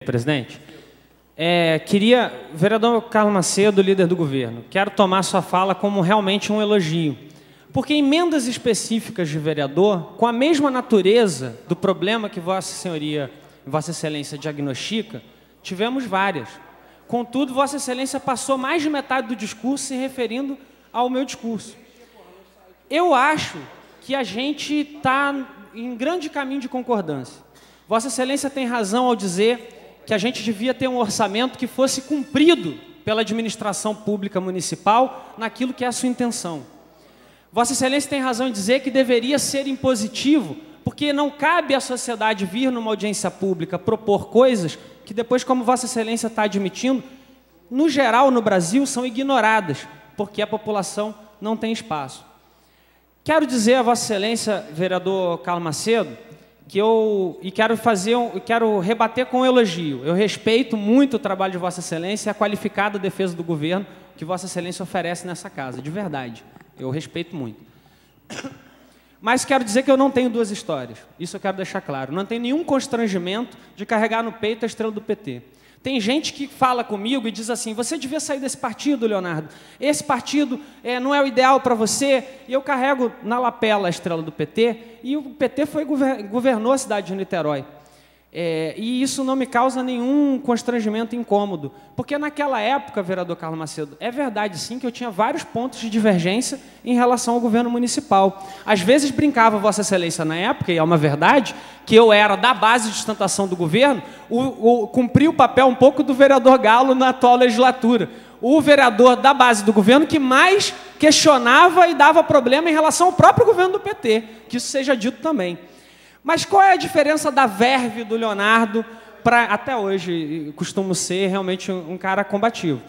presidente. Vereador Carlos Macedo, líder do governo, quero tomar sua fala como realmente um elogio. Porque emendas específicas de vereador, com a mesma natureza do problema que Vossa Senhoria, Vossa Excelência diagnostica, tivemos várias. Contudo, Vossa Excelência passou mais de metade do discurso se referindo ao meu discurso. Eu acho que a gente está em grande caminho de concordância. Vossa Excelência tem razão ao dizer que a gente devia ter um orçamento que fosse cumprido pela administração pública municipal naquilo que é a sua intenção. Vossa Excelência tem razão em dizer que deveria ser impositivo, porque não cabe à sociedade vir numa audiência pública propor coisas que depois, como Vossa Excelência está admitindo, no geral no Brasil são ignoradas, porque a população não tem espaço. Quero dizer a Vossa Excelência, vereador Carlos Macedo, que quero rebater com um elogio. Eu respeito muito o trabalho de Vossa Excelência e a qualificada defesa do governo que Vossa Excelência oferece nessa casa, de verdade. Eu respeito muito. Mas quero dizer que eu não tenho duas histórias. Isso eu quero deixar claro. Não tenho nenhum constrangimento de carregar no peito a estrela do PT. Tem gente que fala comigo e diz assim, você devia sair desse partido, Leonardo. Esse partido não é o ideal para você. E eu carrego na lapela a estrela do PT. E o PT governou a cidade de Niterói. E isso não me causa nenhum constrangimento incômodo. Porque naquela época, vereador Carlos Macedo, é verdade sim que eu tinha vários pontos de divergência em relação ao governo municipal. Às vezes brincava Vossa Excelência na época, e é uma verdade, que eu era da base de sustentação do governo, cumpri o papel um pouco do vereador Galo na atual legislatura. O vereador da base do governo que mais questionava e dava problema em relação ao próprio governo do PT, que isso seja dito também. Mas qual é a diferença da verve do Leonardo para... Até hoje, costumo ser realmente um cara combativo.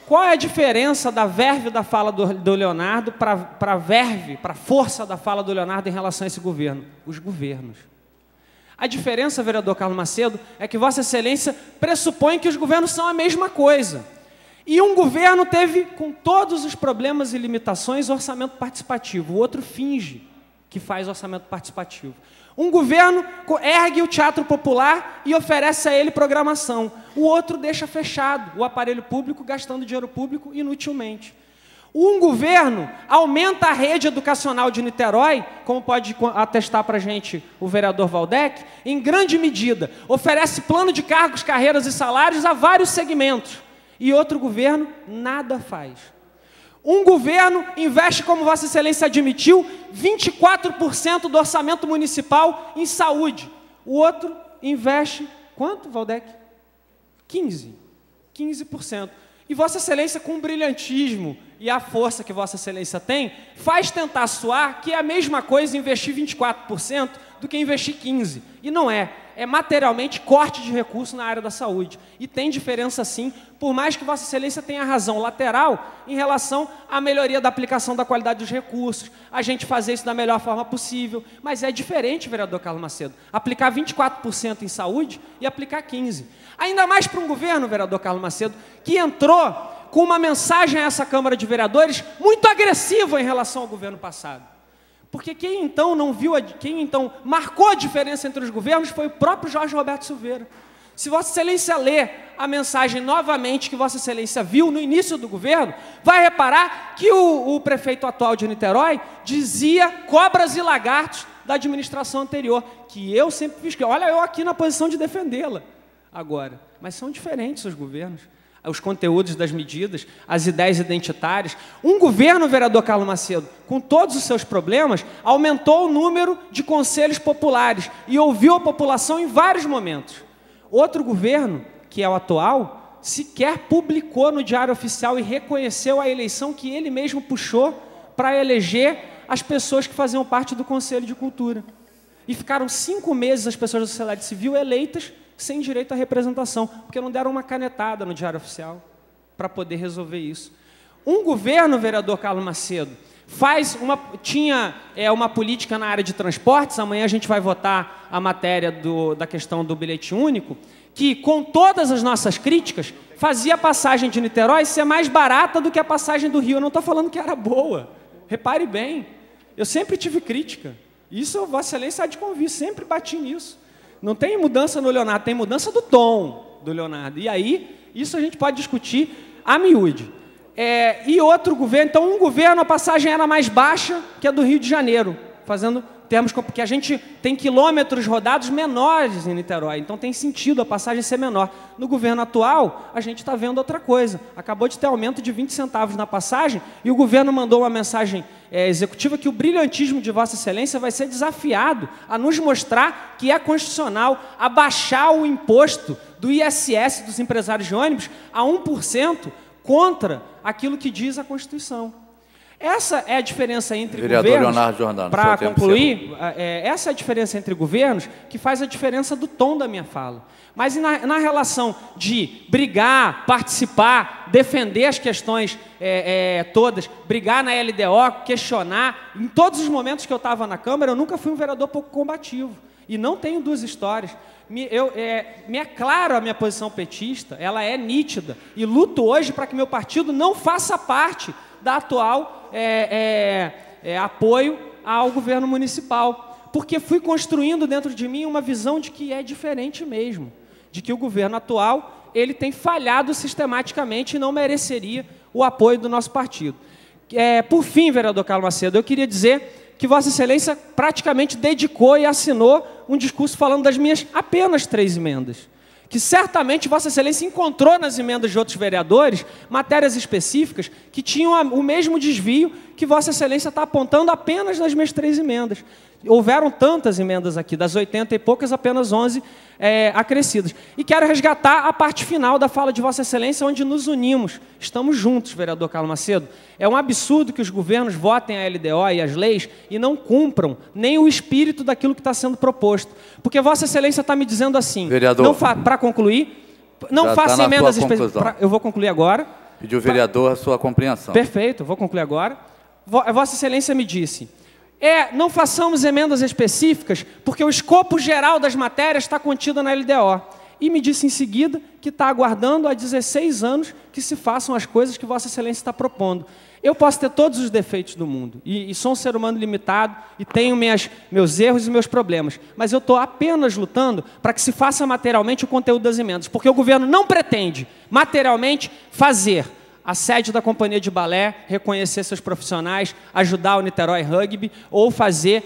Qual é a diferença da verve da fala do Leonardo para a verve, para a força da fala do Leonardo em relação a esse governo? Os governos. A diferença, vereador Carlos Macedo, é que Vossa Excelência pressupõe que os governos são a mesma coisa. E um governo teve, com todos os problemas e limitações, orçamento participativo. O outro finge que faz orçamento participativo. Um governo ergue o teatro popular e oferece a ele programação. O outro deixa fechado o aparelho público, gastando dinheiro público inutilmente. Um governo aumenta a rede educacional de Niterói, como pode atestar para a gente o vereador Valdec, em grande medida, oferece plano de cargos, carreiras e salários a vários segmentos. E outro governo nada faz. Um governo investe, como Vossa Excelência admitiu, 24% do orçamento municipal em saúde. O outro investe, quanto, Valdec? 15%. E Vossa Excelência, com o brilhantismo e a força que Vossa Excelência tem, faz tentar soar que é a mesma coisa investir 24% do que investir 15%. E não é. É materialmente corte de recursos na área da saúde. E tem diferença sim, por mais que Vossa Excelência tenha razão lateral em relação à melhoria da aplicação da qualidade dos recursos, a gente fazer isso da melhor forma possível. Mas é diferente, vereador Carlos Macedo, aplicar 24% em saúde e aplicar 15%. Ainda mais para um governo, vereador Carlos Macedo, que entrou com uma mensagem a essa Câmara de Vereadores muito agressiva em relação ao governo passado. Porque quem então marcou a diferença entre os governos foi o próprio Jorge Roberto Silveira. Se Vossa Excelência ler a mensagem novamente que Vossa Excelência viu no início do governo, vai reparar que o prefeito atual de Niterói dizia cobras e lagartos da administração anterior, que eu sempre fiz. Olha, eu aqui na posição de defendê-la agora. Mas são diferentes os governos. Os conteúdos das medidas, as ideias identitárias. Um governo, vereador Carlos Macedo, com todos os seus problemas, aumentou o número de conselhos populares e ouviu a população em vários momentos. Outro governo, que é o atual, sequer publicou no Diário Oficial e reconheceu a eleição que ele mesmo puxou para eleger as pessoas que faziam parte do Conselho de Cultura. E ficaram 5 meses as pessoas da sociedade civil eleitas sem direito à representação, porque não deram uma canetada no Diário Oficial para poder resolver isso. Um governo, vereador Carlos Macedo, tinha uma política na área de transportes, amanhã a gente vai votar a matéria da questão do bilhete único, que, com todas as nossas críticas, fazia a passagem de Niterói ser mais barata do que a passagem do Rio. Eu não estou falando que era boa, repare bem, eu sempre tive crítica, isso Vossa Excelência há de convir, sempre bati nisso. Não tem mudança no Leonardo, tem mudança do tom do Leonardo. E aí, isso a gente pode discutir a miúde. E outro governo, então um governo a passagem era mais baixa que a do Rio de Janeiro, fazendo termos, porque a gente tem quilômetros rodados menores em Niterói, então tem sentido a passagem ser menor. No governo atual, a gente está vendo outra coisa. Acabou de ter aumento de 20 centavos na passagem e o governo mandou uma mensagem executiva que o brilhantismo de Vossa Excelência vai ser desafiado a nos mostrar que é constitucional abaixar o imposto do ISS dos empresários de ônibus a 1% contra aquilo que diz a Constituição. Essa é a diferença entre governos, para concluir, essa é a diferença entre governos que faz a diferença do tom da minha fala. Mas na relação de brigar, participar, defender as questões todas, brigar na LDO, questionar, em todos os momentos que eu estava na Câmara, eu nunca fui um vereador pouco combativo. E não tenho duas histórias. Me é claro a minha posição petista, ela é nítida. E luto hoje para que meu partido não faça parte da atual apoio ao governo municipal. Porque fui construindo dentro de mim uma visão de que é diferente mesmo. De que o governo atual ele tem falhado sistematicamente e não mereceria o apoio do nosso partido. Por fim, vereador Carlos Macedo, eu queria dizer que Vossa Excelência praticamente dedicou e assinou um discurso falando das minhas apenas 3 emendas. Que certamente Vossa Excelência encontrou nas emendas de outros vereadores matérias específicas que tinham o mesmo desvio que Vossa Excelência está apontando apenas nas minhas 3 emendas. Houveram tantas emendas aqui, das 80 e poucas, apenas 11 acrescidas. E quero resgatar a parte final da fala de Vossa Excelência, onde nos unimos. Estamos juntos, vereador Carlos Macedo. É um absurdo que os governos votem a LDO e as leis e não cumpram nem o espírito daquilo que está sendo proposto. Porque Vossa Excelência está me dizendo assim, para concluir, não faça emendas específicas. Eu vou concluir agora. Pediu o vereador a sua compreensão. Perfeito, vou concluir agora. Vossa Excelência me disse... não façamos emendas específicas, porque o escopo geral das matérias está contido na LDO. E me disse em seguida que está aguardando há 16 anos que se façam as coisas que Vossa Excelência está propondo. Eu posso ter todos os defeitos do mundo, e sou um ser humano limitado, e tenho meus erros e meus problemas, mas eu estou apenas lutando para que se faça materialmente o conteúdo das emendas, porque o governo não pretende materialmente fazer a sede da companhia de balé, reconhecer seus profissionais, ajudar o Niterói Rugby ou fazer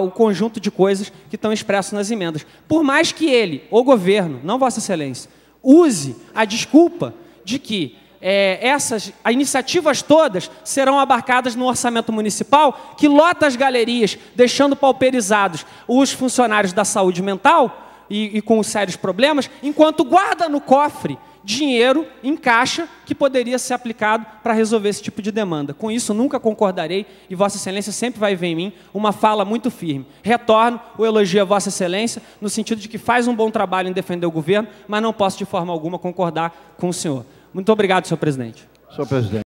o conjunto de coisas que estão expressos nas emendas. Por mais que ele, o governo, não Vossa Excelência, use a desculpa de que essas iniciativas todas serão abarcadas no orçamento municipal, que lota as galerias, deixando pauperizados os funcionários da saúde mental e com os sérios problemas, enquanto guarda no cofre dinheiro em caixa que poderia ser aplicado para resolver esse tipo de demanda. Com isso, nunca concordarei e Vossa Excelência sempre vai ver em mim uma fala muito firme. Retorno o elogio a Vossa Excelência no sentido de que faz um bom trabalho em defender o governo, mas não posso de forma alguma concordar com o senhor. Muito obrigado, senhor presidente. Senhor presidente.